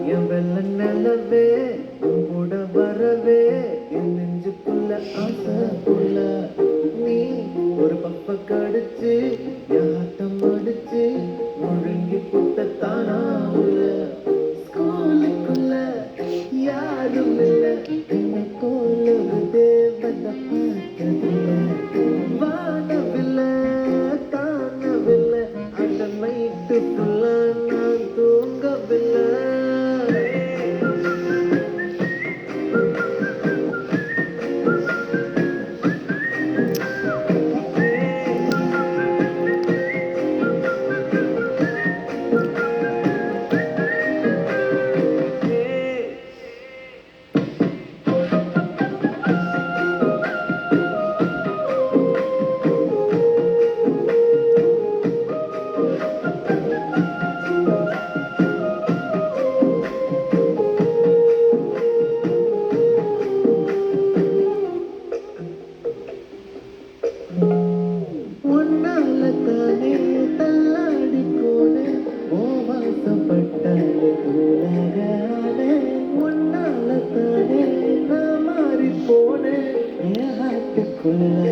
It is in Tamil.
என் வெள்ள நிலவே உன் கூட வரவே என் நெஞ்சுக்குள்ள ஆசைக்குள்ள நீ ஒரு பப்ப கடிச்சு என் ஆட்டம் அடிச்சு முழுங்கி புட்ட தானா உள்ள ஸ்கூலுக்குள்ள யாரும் இல்லை என்ன போல ஒரு தேவதை பார்த்ததில்லை வானவில்லை காணவில்லை அந்த நைட்டு ஃபுல்லா நான் தூங்கவில்லை உன்னாலத்தானே தள்ளாடி போனேன் வாசப்பட்டாலே தூளாகானே உன்னாலத்தானே நான் மாறி போனேன் என் ஹாட்டுக்குள்ள